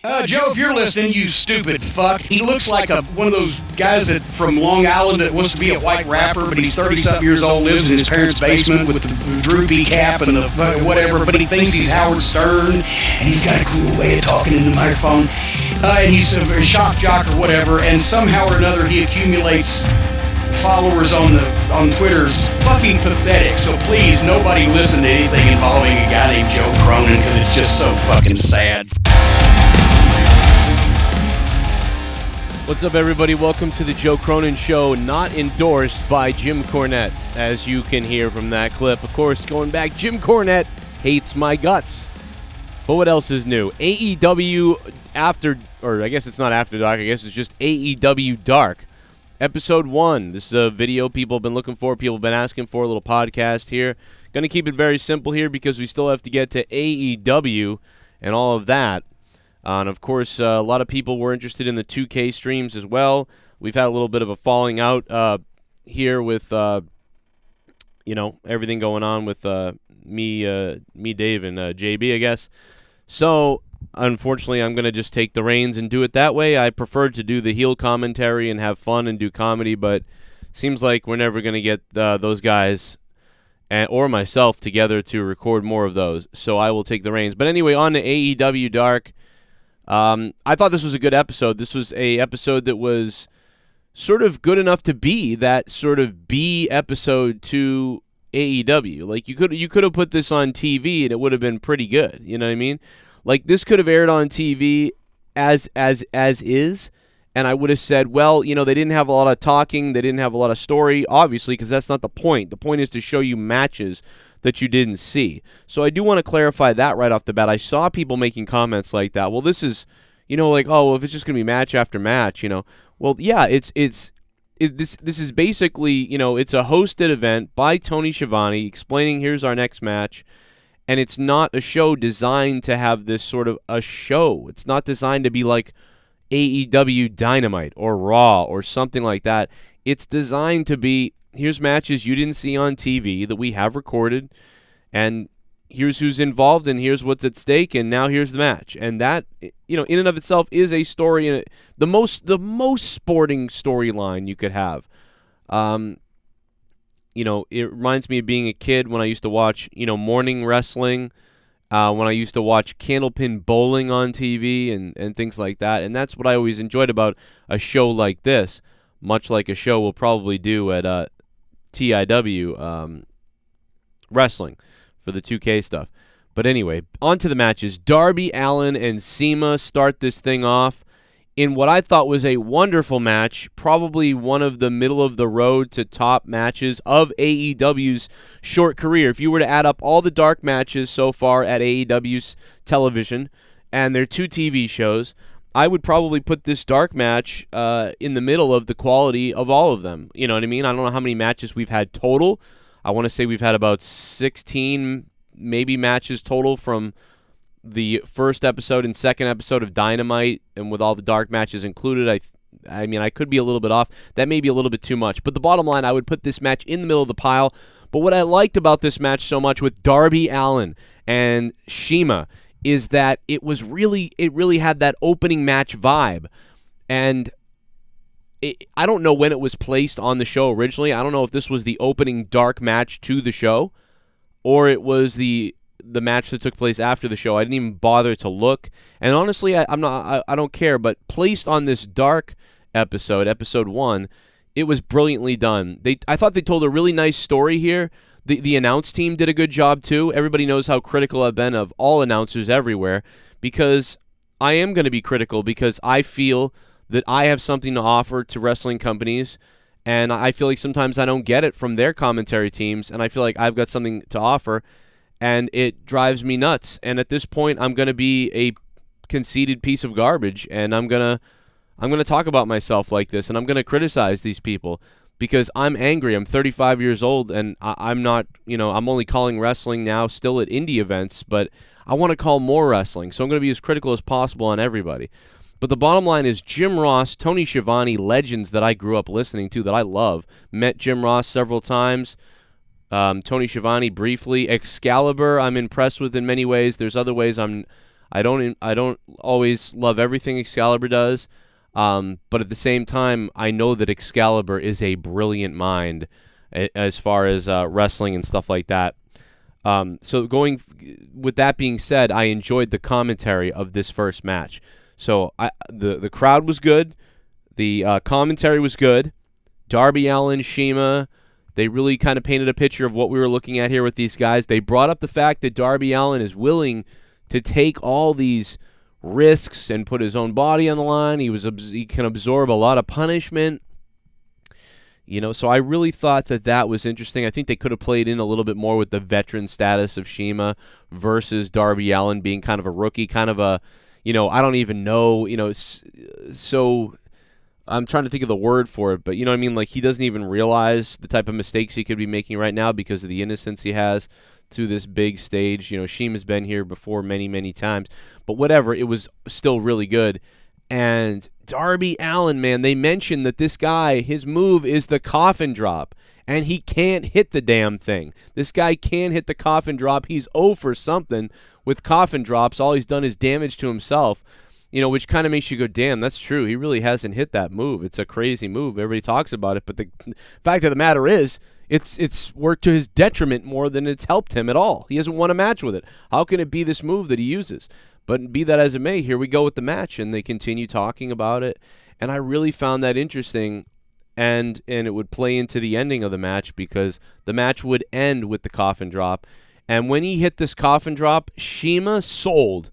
Joe, if you're listening, you stupid fuck. He looks like one of those guys that from Long Island that wants to be a white rapper, but he's 30-something years old, lives in his parents' basement with the droopy cap and the whatever, but he thinks he's Howard Stern, and he's got a cool way of talking in the microphone, and he's a shock jock or whatever, and somehow or another he accumulates followers on Twitter. It's fucking pathetic. So please, nobody listen to anything involving a guy named Joe Cronin, because it's just so fucking sad. What's up, everybody? Welcome to the Joe Cronin Show, not endorsed by Jim Cornette, as you can hear from that clip. Of course, going back, Jim Cornette hates my guts. But what else is new? AEW after, or I guess it's not After Dark, I guess it's just AEW Dark. Episode 1. This is a video people have been looking for, people have been asking for, a little podcast here. Going to keep it very simple here because we still have to get to AEW and all of that. And, of course, a lot of people were interested in the 2K streams as well. We've had a little bit of a falling out here with, everything going on with me, Dave, and JB, I guess. So, unfortunately, I'm going to just take the reins and do it that way. I prefer to do the heel commentary and have fun and do comedy, but seems like we're never going to get those guys or myself together to record more of those. So I will take the reins. But anyway, on to AEW Dark. I thought this was a good episode. This was a episode that was sort of good enough to be that sort of B episode to AEW. Like you could have put this on TV and it would have been pretty good. You know what I mean? Like this could have aired on TV as is, and I would have said, well, they didn't have a lot of talking, they didn't have a lot of story, obviously, because that's not the point. The point is to show you matches that you didn't see. So I do want to clarify that right off the bat. I saw people making comments like that. Well, this is, like, oh, well, if it's just going to be match after match, Well, yeah, this is basically, it's a hosted event by Tony Schiavone explaining here's our next match, and it's not a show designed to have this sort of a show. It's not designed to be like AEW Dynamite or Raw or something like that. It's designed to be, here's matches you didn't see on TV that we have recorded, and here's who's involved, and here's what's at stake, and now here's the match. And that, in and of itself is a story, and the most sporting storyline you could have. It reminds me of being a kid when I used to watch, morning wrestling, when I used to watch Candlepin Bowling on TV and things like that. And that's what I always enjoyed about a show like this, much like a show we'll probably do at TIW Wrestling for the 2K stuff. But anyway, on to the matches. Darby Allin and CIMA start this thing off in what I thought was a wonderful match, probably one of the middle-of-the-road to top matches of AEW's short career. If you were to add up all the Dark matches so far at AEW's television and their 2 TV shows, I would probably put this Dark match in the middle of the quality of all of them. You know what I mean? I don't know how many matches we've had total. I want to say we've had about 16 maybe matches total from the first episode and second episode of Dynamite, and with all the Dark matches included. I mean, I could be a little bit off. That may be a little bit too much. But the bottom line, I would put this match in the middle of the pile. But what I liked about this match so much with Darby Allin and CIMA is that it really had that opening match vibe. And I don't know when it was placed on the show originally. I don't know if this was the opening Dark match to the show, or it was the match that took place after the show. I didn't even bother to look, and honestly, I don't care. But placed on this Dark episode 1, it was brilliantly done. I thought they told a really nice story here. The announce team did a good job too. Everybody knows how critical I've been of all announcers everywhere, because I am going to be critical because I feel that I have something to offer to wrestling companies, and I feel like sometimes I don't get it from their commentary teams, and I feel like I've got something to offer. And it drives me nuts. And at this point, I'm going to be a conceited piece of garbage, and I'm going to talk about myself like this, and I'm going to criticize these people because I'm angry. I'm 35 years old, and I'm not, I'm only calling wrestling now still at indie events, but I want to call more wrestling. So I'm going to be as critical as possible on everybody. But the bottom line is Jim Ross, Tony Schiavone, legends that I grew up listening to that I love. Met Jim Ross several times. Tony Schiavone briefly. Excalibur, I'm impressed with in many ways. There's other ways I'm I don't always love everything Excalibur does, but at the same time, I know that Excalibur is a brilliant mind as far as wrestling and stuff like that. So going with that being said, I enjoyed the commentary of this first match. So the crowd was good, the commentary was good. Darby Allin, CIMA, they really kind of painted a picture of what we were looking at here with these guys. They brought up the fact that Darby Allin is willing to take all these risks and put his own body on the line. He can absorb a lot of punishment. So I really thought that was interesting. I think they could have played in a little bit more with the veteran status of CIMA versus Darby Allin being kind of a rookie, kind of a, I don't even know, so I'm trying to think of the word for it, but you know what I mean? Like, he doesn't even realize the type of mistakes he could be making right now because of the innocence he has to this big stage. CIMA's been here before many, many times, but whatever, it was still really good. And Darby Allin, man, they mentioned that this guy, his move is the coffin drop, and he can't hit the damn thing. This guy can't hit the coffin drop. He's 0 for something with coffin drops. All he's done is damage to himself, which kind of makes you go, damn, that's true. He really hasn't hit that move. It's a crazy move. Everybody talks about it, but the fact of the matter is, it's worked to his detriment more than it's helped him at all. He hasn't won a match with it. How can it be this move that he uses? But be that as it may, here we go with the match, and they continue talking about it. And I really found that interesting, and it would play into the ending of the match because the match would end with the coffin drop. And when he hit this coffin drop, CIMA sold.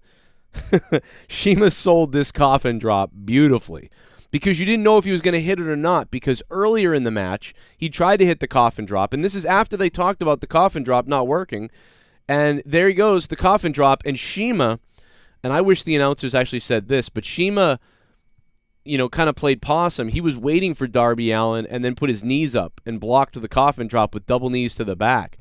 CIMA sold this coffin drop beautifully because you didn't know if he was going to hit it or not, because earlier in the match, he tried to hit the coffin drop, and this is after they talked about the coffin drop not working. And there he goes, the coffin drop, and CIMA... And I wish the announcers actually said this, but CIMA, kind of played possum. He was waiting for Darby Allin and then put his knees up and blocked the coffin drop with double knees to the back.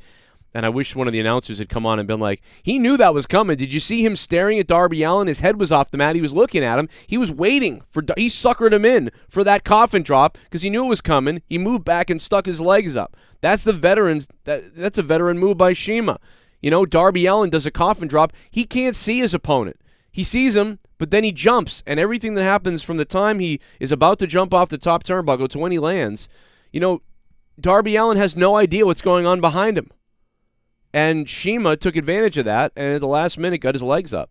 And I wish one of the announcers had come on and been like, he knew that was coming. Did you see him staring at Darby Allin? His head was off the mat. He was looking at him. He was waiting he suckered him in for that coffin drop because he knew it was coming. He moved back and stuck his legs up. That's the veterans. That's a veteran move by CIMA. Darby Allin does a coffin drop. He can't see his opponent. He sees him, but then he jumps, and everything that happens from the time he is about to jump off the top turnbuckle to when he lands, Darby Allin has no idea what's going on behind him. And CIMA took advantage of that, and at the last minute got his legs up.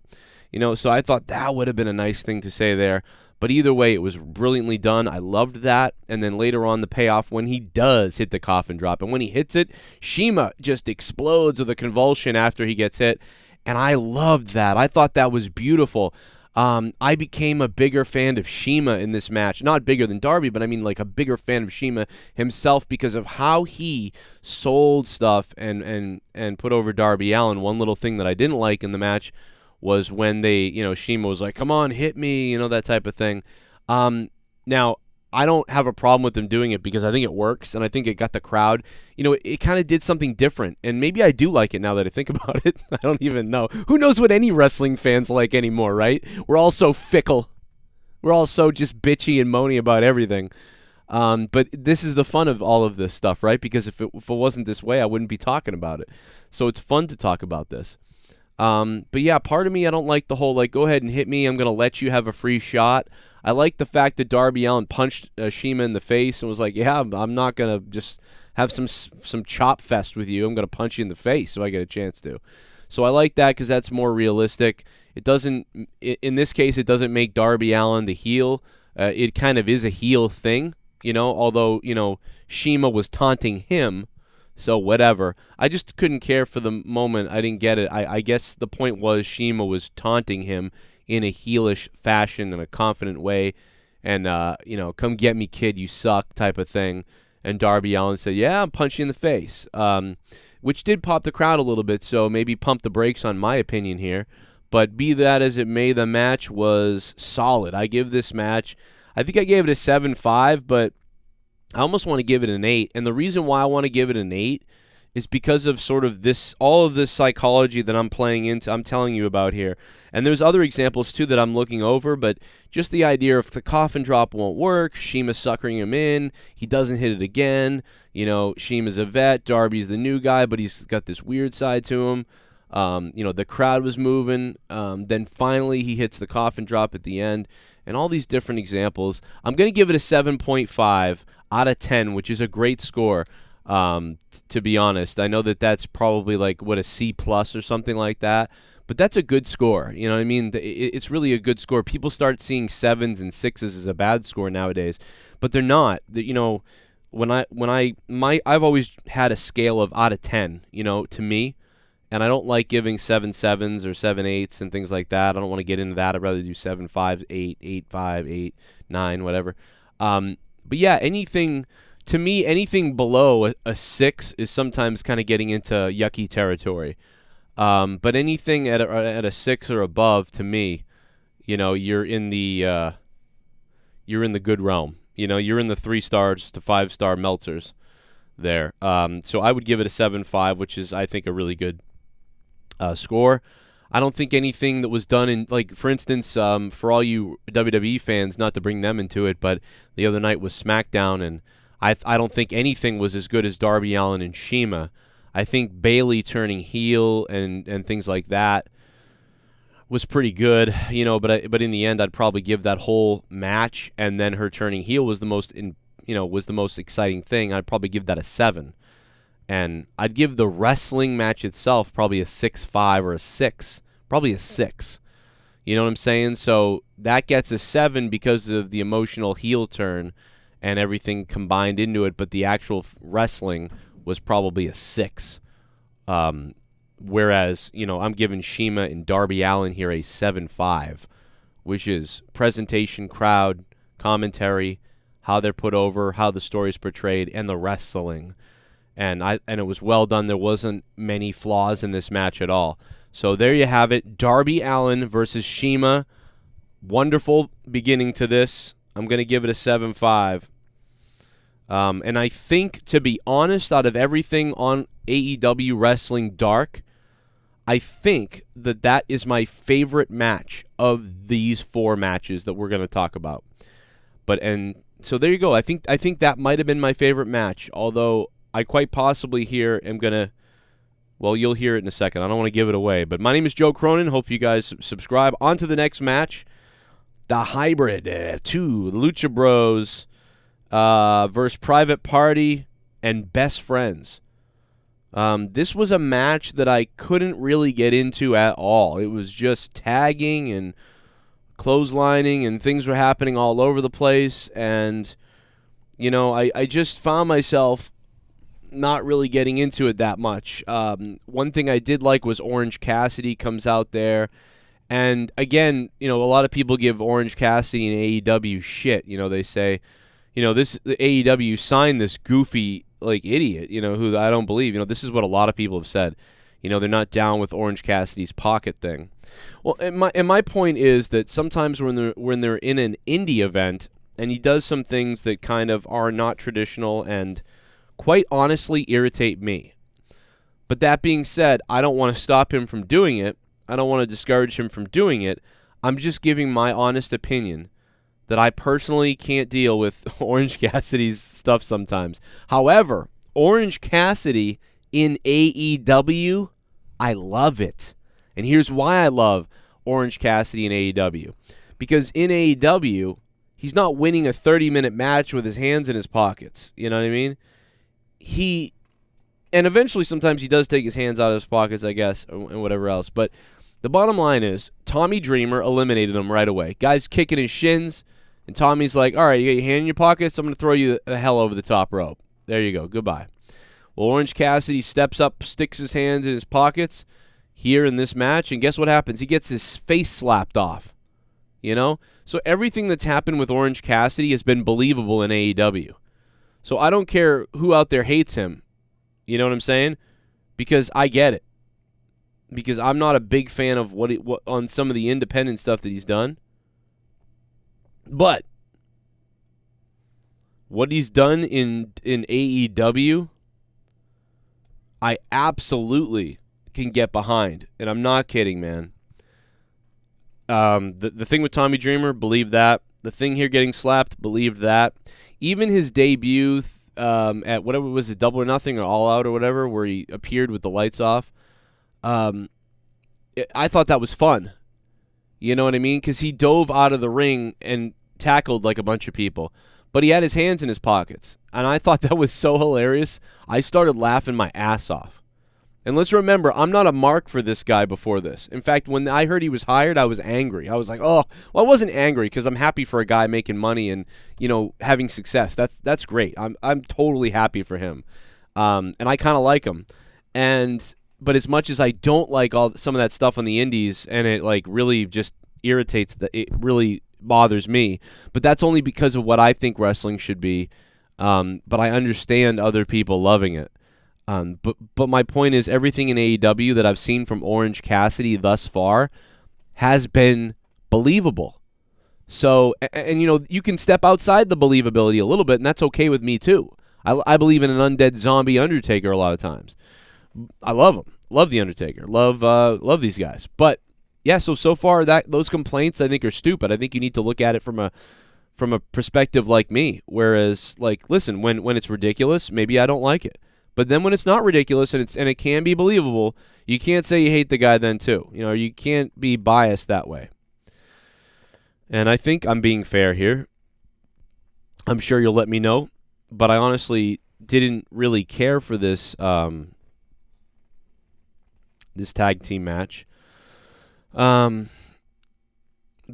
So I thought that would have been a nice thing to say there. But either way, it was brilliantly done. I loved that. And then later on, the payoff when he does hit the coffin drop. And when he hits it, CIMA just explodes with a convulsion after he gets hit. And I loved that. I thought that was beautiful. I became a bigger fan of CIMA in this match. Not bigger than Darby, but I mean like a bigger fan of CIMA himself because of how he sold stuff and put over Darby Allin. One little thing that I didn't like in the match was when CIMA was like, come on, hit me, that type of thing. Now, I don't have a problem with them doing it because I think it works, and I think it got the crowd. It kind of did something different, and maybe I do like it now that I think about it. I don't even know. Who knows what any wrestling fans like anymore, right? We're all so fickle. We're all so just bitchy and moany about everything. But this is the fun of all of this stuff, right? Because if it wasn't this way, I wouldn't be talking about it. So it's fun to talk about this. But yeah, part of me, I don't like the whole, go ahead and hit me. I'm going to let you have a free shot. I like the fact that Darby Allin punched CIMA in the face and was like, yeah, I'm not going to just have some chop fest with you. I'm going to punch you in the face so I get a chance to. So I like that because that's more realistic. It doesn't, in this case, it doesn't make Darby Allin the heel. It kind of is a heel thing, although, CIMA was taunting him. So whatever. I just couldn't care for the moment. I didn't get it. I guess the point was CIMA was taunting him in a heelish fashion, in a confident way, and, come get me, kid, you suck type of thing. And Darby Allin said, yeah, I'm punching you in the face, which did pop the crowd a little bit, so maybe pump the brakes on my opinion here. But be that as it may, the match was solid. I give this match, I think I gave it a 7.5, but I almost want to give it an 8. And the reason why I want to give it an 8 is because of sort of this, all of this psychology that I'm playing into, I'm telling you about here. And there's other examples too that I'm looking over, but just the idea if the coffin drop won't work, CIMA's suckering him in, he doesn't hit it again, CIMA's a vet, Darby's the new guy, but he's got this weird side to him. The crowd was moving. Then finally he hits the coffin drop at the end, and all these different examples. I'm going to give it a 7.5 out of 10, which is a great score. To be honest, I know that that's probably like a C+ or something like that, but that's a good score. You know what I mean? It's really a good score. People start seeing 7s and 6s as a bad score nowadays, but they're not. I've always had a scale of out of 10. To me. And I don't like giving 7 7s or 7 8s and things like that. I don't want to get into that. I'd rather do 7 5s, 8, 8 5, 8, 9, whatever. But yeah, anything below a 6 is sometimes kind of getting into yucky territory. But anything at a 6 or above, to me, you're in the good realm. You're in the 3 stars to 5-star Meltzers there. So I would give it a 7.5, which is, I think, a really good score. I don't think anything that was done in, for instance, for all you WWE fans, not to bring them into it, but the other night was SmackDown, and I don't think anything was as good as Darby Allin and CIMA. I think Bayley turning heel and things like that was pretty good, but in the end, I'd probably give that whole match, and then her turning heel was the most exciting thing. I'd probably give that a 7. And I'd give the wrestling match itself probably a 6.5 or a 6. Probably a 6. You know what I'm saying? So that gets a 7 because of the emotional heel turn and everything combined into it, but the actual wrestling was probably a 6. Whereas, I'm giving CIMA and Darby Allin here a 7.5, which is presentation, crowd, commentary, how they're put over, how the story's portrayed, and the wrestling. And it was well done. There wasn't many flaws in this match at all. So there you have it. Darby Allin versus CIMA. Wonderful beginning to this. I'm going to give it a 7.5. And I think, to be honest, out of everything on AEW Wrestling Dark, I think that is my favorite match of these 4 matches that we're going to talk about. So there you go. I think that might have been my favorite match, although I quite possibly here am going to, well, you'll hear it in a second. I don't want to give it away. But my name is Joe Cronin. Hope you guys subscribe. On to the next match. The Hybrid 2, Lucha Bros versus Private Party and Best Friends. This was a match that I couldn't really get into at all. It was just tagging and clotheslining, and things were happening all over the place. And, I just found myself not really getting into it that much. One thing I did like was Orange Cassidy comes out there. And again, a lot of people give Orange Cassidy and AEW shit. They say, the AEW signed this goofy, idiot, who I don't believe. This is what a lot of people have said. They're not down with Orange Cassidy's pocket thing. Well, and my point is that sometimes when they're in an indie event and he does some things that kind of are not traditional and quite honestly irritate me. But that being said, I don't want to stop him from doing it. I don't want to discourage him from doing it. I'm just giving my honest opinion that I personally can't deal with Orange Cassidy's stuff sometimes. However, Orange Cassidy in AEW, I love it. And here's why I love Orange Cassidy in AEW. Because in AEW, he's not winning a 30-minute match with his hands in his pockets. You know what I mean? And eventually sometimes he does take his hands out of his pockets, I guess, and whatever else. But the bottom line is, Tommy Dreamer eliminated him right away. Guy's kicking his shins, and Tommy's like, all right, you got your hand in your pockets? I'm going to throw you the hell over the top rope. There you go. Goodbye. Well, Orange Cassidy steps up, sticks his hands in his pockets here in this match, and guess what happens? He gets his face slapped off. So everything that's happened with Orange Cassidy has been believable in AEW. So I don't care who out there hates him. You know what I'm saying? Because I get it. Because I'm not a big fan of what on some of the independent stuff that he's done. But what he's done in AEW, I absolutely can get behind. And I'm not kidding, man. The thing with Tommy Dreamer, believe that. The thing here getting slapped, believe that. Even his debut at whatever was it, Double or Nothing or All Out or whatever, where he appeared with the lights off, I thought that was fun. You know what I mean? Because he dove out of the ring and tackled like a bunch of people. But he had his hands in his pockets. And I thought that was so hilarious. I started laughing my ass off. And let's remember, I'm not a mark for this guy before this. In fact, when I heard he was hired, I was angry. I was like, oh, well, I wasn't angry because I'm happy for a guy making money and, having success. That's great. I'm totally happy for him. And I kind of like him. But as much as I don't like some of that stuff on the indies, and it like really just irritates, it really bothers me. But that's only because of what I think wrestling should be. But I understand other people loving it. But my point is, everything in AEW that I've seen from Orange Cassidy thus far has been believable. So, and you can step outside the believability a little bit, and that's okay with me too. I believe in an undead zombie Undertaker a lot of times. I love him. Love the Undertaker. Love these guys. But yeah, so far those complaints I think are stupid. I think you need to look at it from a perspective like me. Whereas, like, listen, when it's ridiculous, maybe I don't like it. But then when it's not ridiculous and it can be believable, you can't say you hate the guy then too. You can't be biased that way. And I think I'm being fair here. I'm sure you'll let me know. But I honestly didn't really care for this this tag team match. Then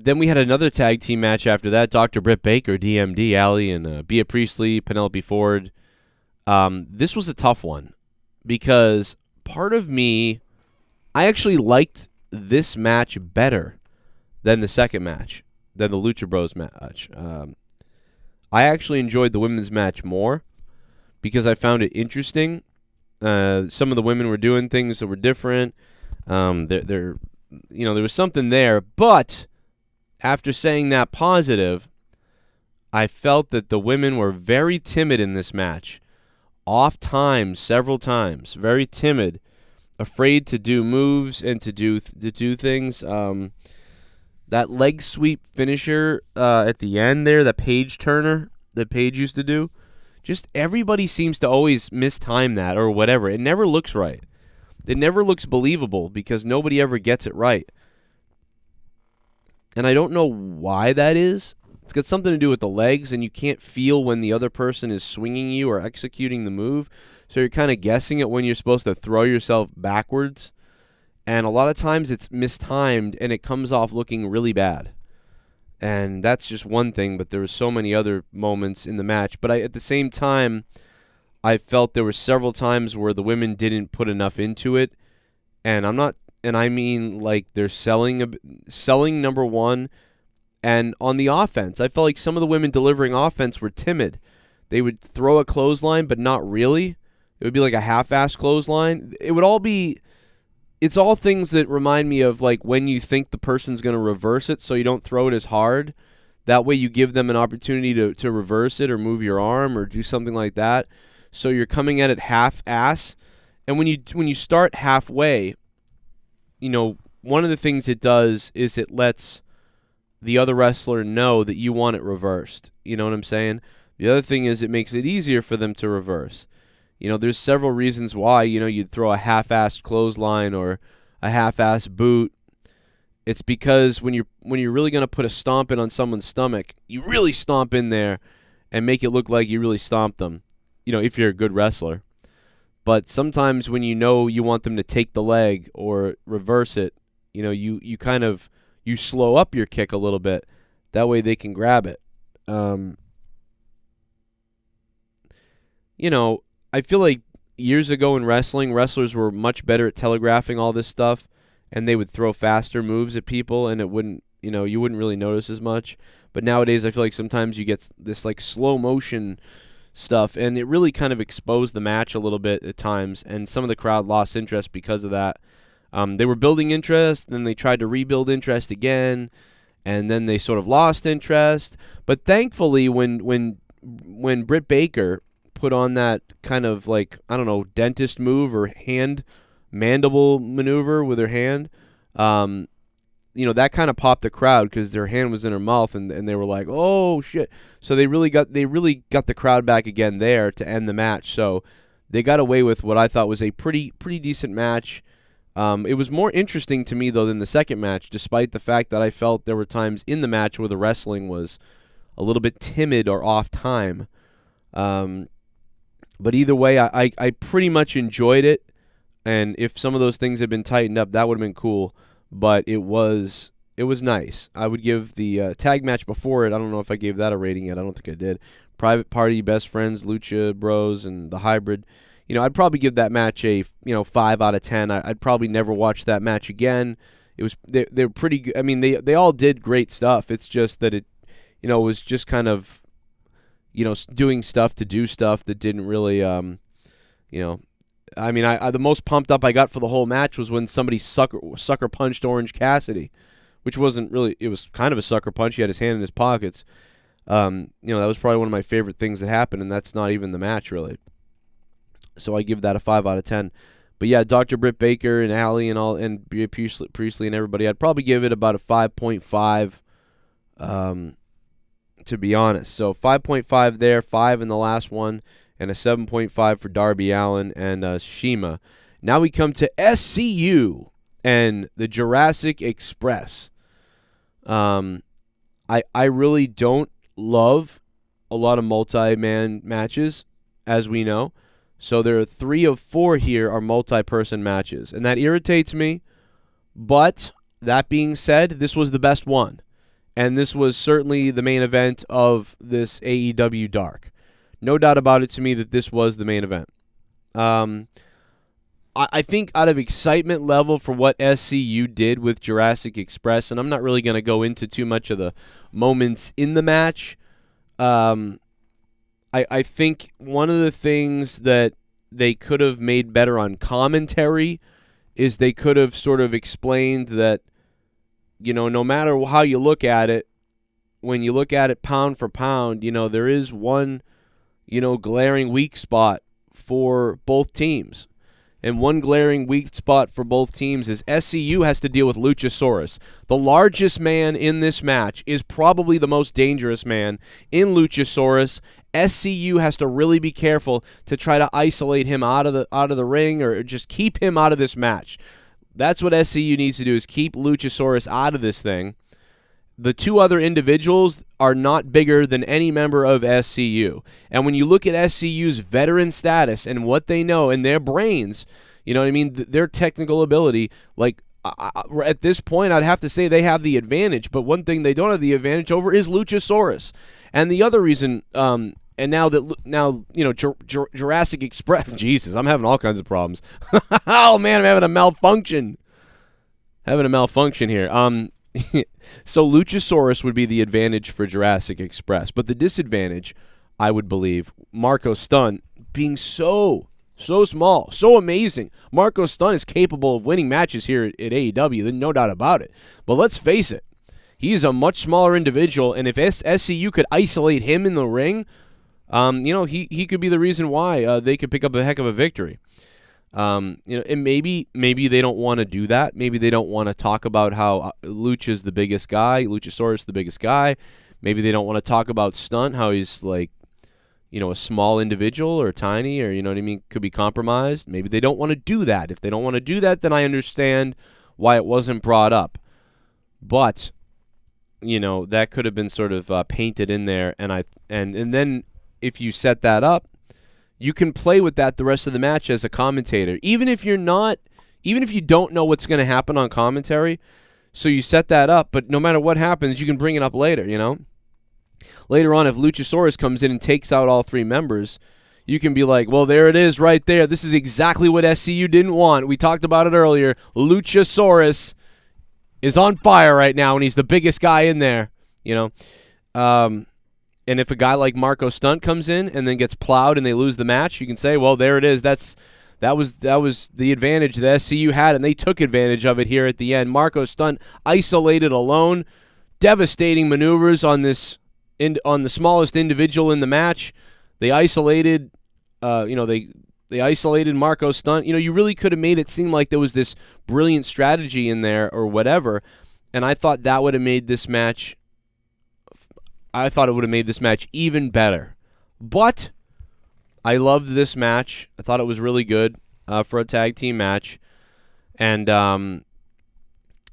we had another tag team match after that. Dr. Britt Baker, D.M.D, Allie, and Priestley, Penelope Ford. This was a tough one because part of me, I actually liked this match better than the second match, than the Lucha Bros match. I actually enjoyed the women's match more because I found it interesting. Some of the women were doing things that were different. There was something there. But after saying that positive, I felt that the women were very timid in this match. Off time several times, very timid, afraid to do moves and to do things. That leg sweep finisher at the end there, the page turner that Paige used to do, just everybody seems to always mistime that or whatever. It never looks right. It never looks believable because nobody ever gets it right. And I don't know why that is. It's got something to do with the legs, and you can't feel when the other person is swinging you or executing the move. So you're kind of guessing it when you're supposed to throw yourself backwards. And a lot of times it's mistimed, and it comes off looking really bad. And that's just one thing, but there were so many other moments in the match. But at the same time, I felt there were several times where the women didn't put enough into it. And I mean like they're selling number one. And on the offense, I felt like some of the women delivering offense were timid. They would throw a clothesline, but not really. It would be like a half-assed clothesline. It's all things that remind me of like when you think the person's going to reverse it, so you don't throw it as hard. That way you give them an opportunity to reverse it or move your arm or do something like that. So you're coming at it half-ass. And when you start halfway, one of the things it does is it lets the other wrestler know that you want it reversed. You know what I'm saying? The other thing is it makes it easier for them to reverse. There's several reasons why, you'd throw a half-assed clothesline or a half-assed boot. It's because when you're really going to put a stomp in on someone's stomach, you really stomp in there and make it look like you really stomped them, if you're a good wrestler. But sometimes when you want them to take the leg or reverse it, you kind of you slow up your kick a little bit. That way they can grab it. I feel like years ago in wrestling, wrestlers were much better at telegraphing all this stuff, and they would throw faster moves at people, and it wouldn't, you wouldn't really notice as much. But nowadays, I feel like sometimes you get this like slow motion stuff, and it really kind of exposed the match a little bit at times, and some of the crowd lost interest because of that. They were building interest, then they tried to rebuild interest again, and then they sort of lost interest. But thankfully, when Britt Baker put on that kind of like, I don't know, dentist move or hand mandible maneuver with her hand, that kind of popped the crowd because their hand was in her mouth, and they were like, oh shit. So they really got the crowd back again there to end the match. So they got away with what I thought was a pretty decent match. It was more interesting to me, though, than the second match, despite the fact that I felt there were times in the match where the wrestling was a little bit timid or off time. But either way, I pretty much enjoyed it, and if some of those things had been tightened up, that would have been cool. But it was nice. I would give the tag match before it, I don't know if I gave that a rating yet. I don't think I did. Private Party, Best Friends, Lucha Bros, and the Hybrid. I'd probably give that match a 5 out of 10. I'd probably never watch that match again. They're pretty good. I mean, they all did great stuff. It's just that it was just kind of doing stuff to do stuff that didn't really I mean, the most pumped up I got for the whole match was when somebody sucker punched Orange Cassidy, which wasn't really, it was kind of a sucker punch. He had his hand in his pockets. That was probably one of my favorite things that happened, and that's not even the match really. So I give that a 5 out of 10. But yeah, Dr. Britt Baker and Allie and Priestley and everybody, I'd probably give it about a 5.5 to be honest. So 5.5 there, 5 in the last one, and a 7.5 for Darby Allin and CIMA. Now we come to SCU and the Jurassic Express. I really don't love a lot of multi-man matches, as we know. So there are 3 of 4 here are multi-person matches, and that irritates me. But that being said, this was the best one, and this was certainly the main event of this AEW Dark. No doubt about it to me that this was the main event. I think out of excitement level for what SCU did with Jurassic Express, and I'm not really going to go into too much of the moments in the match, I think one of the things that they could have made better on commentary is they could have sort of explained that, no matter how you look at it, when you look at it pound for pound, there is one, glaring weak spot for both teams. And one glaring weak spot for both teams is SCU has to deal with Luchasaurus. The largest man in this match is probably the most dangerous man in Luchasaurus. SCU has to really be careful to try to isolate him out of the ring or just keep him out of this match. That's what SCU needs to do, is keep Luchasaurus out of this thing. The 2 other individuals are not bigger than any member of SCU. And when you look at SCU's veteran status and what they know and their brains, their technical ability, at this point, I'd have to say they have the advantage. But one thing they don't have the advantage over is Luchasaurus. And the other reason, Jurassic Express, Jesus, I'm having all kinds of problems. Oh, man, I'm having a malfunction. Here. So Luchasaurus would be the advantage for Jurassic Express. But the disadvantage, I would believe, Marco Stunt being so small, so amazing. Marco Stunt is capable of winning matches here at AEW, there's no doubt about it. But let's face it, he's a much smaller individual, and if SCU could isolate him in the ring, he could be the reason why they could pick up a heck of a victory. And maybe they don't want to do that. Maybe they don't want to talk about how Lucha's the biggest guy, Luchasaurus the biggest guy. Maybe they don't want to talk about Stunt, how he's a small individual or tiny or, could be compromised. Maybe they don't want to do that. If they don't want to do that, then I understand why it wasn't brought up. But, that could have been sort of painted in there. And then if you set that up, you can play with that the rest of the match as a commentator. Even if you don't know what's going to happen on commentary, so you set that up, but no matter what happens, you can bring it up later, Later on, if Luchasaurus comes in and takes out all 3 members, you can be like, well, there it is right there. This is exactly what SCU didn't want. We talked about it earlier. Luchasaurus is on fire right now, and he's the biggest guy in there, And if a guy like Marco Stunt comes in and then gets plowed and they lose the match, you can say, well, there it is. That was the advantage that SCU had, and they took advantage of it here at the end. Marco Stunt isolated alone, devastating maneuvers on the smallest individual in the match. They isolated, they isolated Marco Stunt. You really could have made it seem like there was this brilliant strategy in there or whatever, and I thought that would have made this match. I thought it would have made this match even better. But I loved this match. I thought it was really good for a tag team match. And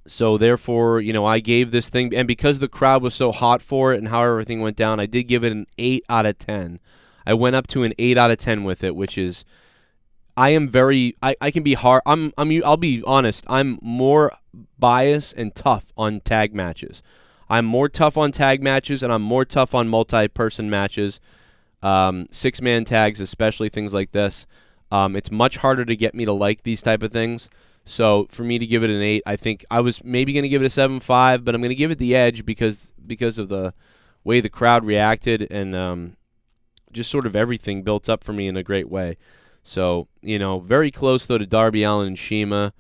so therefore, I gave this thing, and because the crowd was so hot for it and how everything went down, I did give it an 8 out of 10. I went up to an 8 out of 10 with it, which is, I can be hard. I'll be honest. I'm more biased and tough on tag matches. I'm more tough on tag matches, and I'm more tough on multi-person matches, 6-man tags, especially things like this. It's much harder to get me to like these type of things. So for me to give it an 8, I think I was maybe going to give it a 7.5, but I'm going to give it the edge because of the way the crowd reacted and just sort of everything built up for me in a great way. So, very close, though, to Darby Allin and CIMA.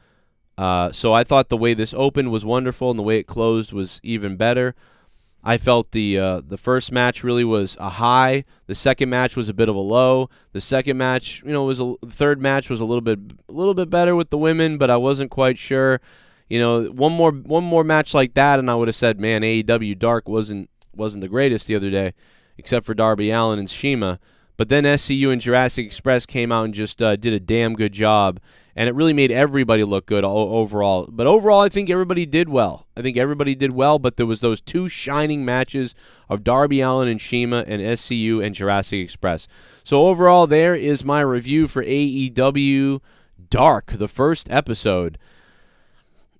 So I thought the way this opened was wonderful, and the way it closed was even better. I felt the first match really was a high. The second match was a bit of a low. The second match, the third match was a little bit better with the women, but I wasn't quite sure. One more match like that, and I would have said, man, AEW Dark wasn't the greatest the other day, except for Darby Allin and CIMA. But then SCU and Jurassic Express came out and just did a damn good job, and it really made everybody look good overall. But overall, I think everybody did well. But there was those two shining matches of Darby Allin and CIMA and SCU and Jurassic Express. So overall, there is my review for AEW Dark, the first episode.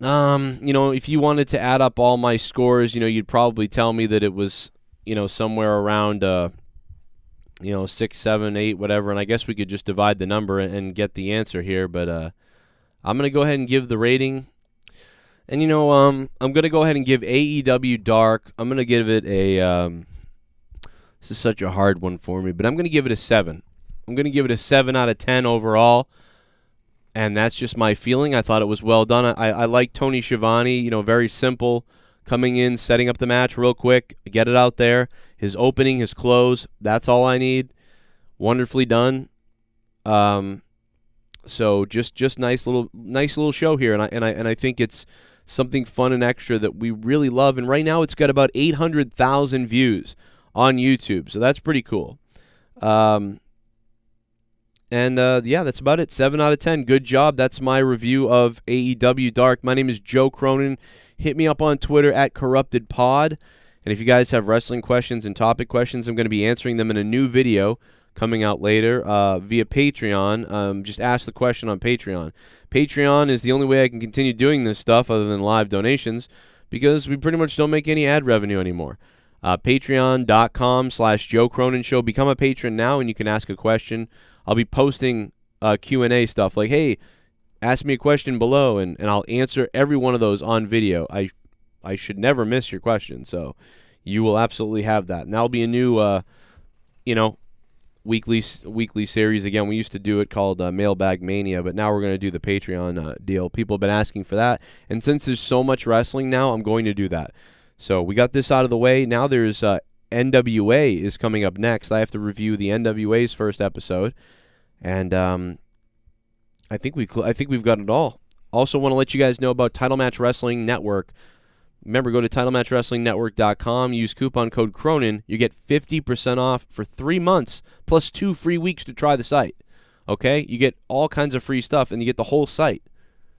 If you wanted to add up all my scores, you'd probably tell me that it was, somewhere around 6, 7, 8, whatever, and I guess we could just divide the number and get the answer here, but I'm going to go ahead and give the rating, and I'm going to go ahead and give AEW Dark, I'm going to give it a, this is such a hard one for me, but I'm going to give it a 7. I'm going to give it a 7 out of 10 overall, and that's just my feeling. I thought it was well done. I like Tony Schiavone, very simple, coming in, setting up the match real quick, get it out there. His opening, his close, that's all I need. Wonderfully done. So just nice little show here, and I think it's something fun and extra that we really love. And right now it's got about 800,000 views on YouTube, so that's pretty cool. Yeah, that's about it. 7 out of 10. Good job. That's my review of AEW Dark. My name is Joe Cronin. Hit me up on Twitter at CorruptedPod. And if you guys have wrestling questions and topic questions, I'm going to be answering them in a new video coming out later via Patreon. Just ask the question on Patreon. Patreon is the only way I can continue doing this stuff other than live donations because we pretty much don't make any ad revenue anymore. Patreon.com/Joe Cronin Show. Become a patron now and you can ask a question. I'll be posting Q&A stuff like, hey, ask me a question below, and I'll answer every one of those on video. I should never miss your question, so you will absolutely have that. And that'll be a new, weekly series again. We used to do it called Mailbag Mania, but now we're going to do the Patreon deal. People have been asking for that, and since there's so much wrestling now, I'm going to do that. So we got this out of the way. Now there's NWA is coming up next. I have to review the NWA's first episode, and I think we've got it all. Also want to let you guys know about Title Match Wrestling Network. Remember, go to TitleMatchWrestlingNetwork.com, use coupon code Cronin. You get 50% off for 3 months, plus 2 free weeks to try the site. Okay? You get all kinds of free stuff, and you get the whole site.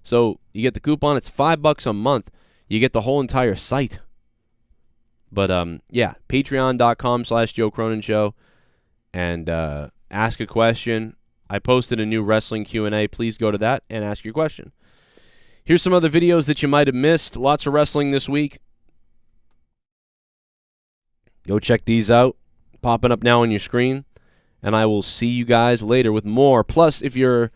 So you get the coupon. It's $5 a month. You get the whole entire site. But, yeah, Patreon.com/Joe Cronin Show. And ask a question. I posted a new wrestling Q&A. Please go to that and ask your question. Here's some other videos that you might have missed. Lots of wrestling this week. Go check these out. Popping up now on your screen. And I will see you guys later with more. Plus, if you're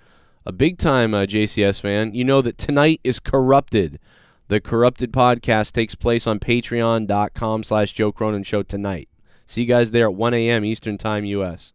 a big-time JCS fan, you know that tonight is Corrupted. The Corrupted podcast takes place on Patreon.com/Joe Cronin Show tonight. See you guys there at 1 a.m. Eastern Time, U.S.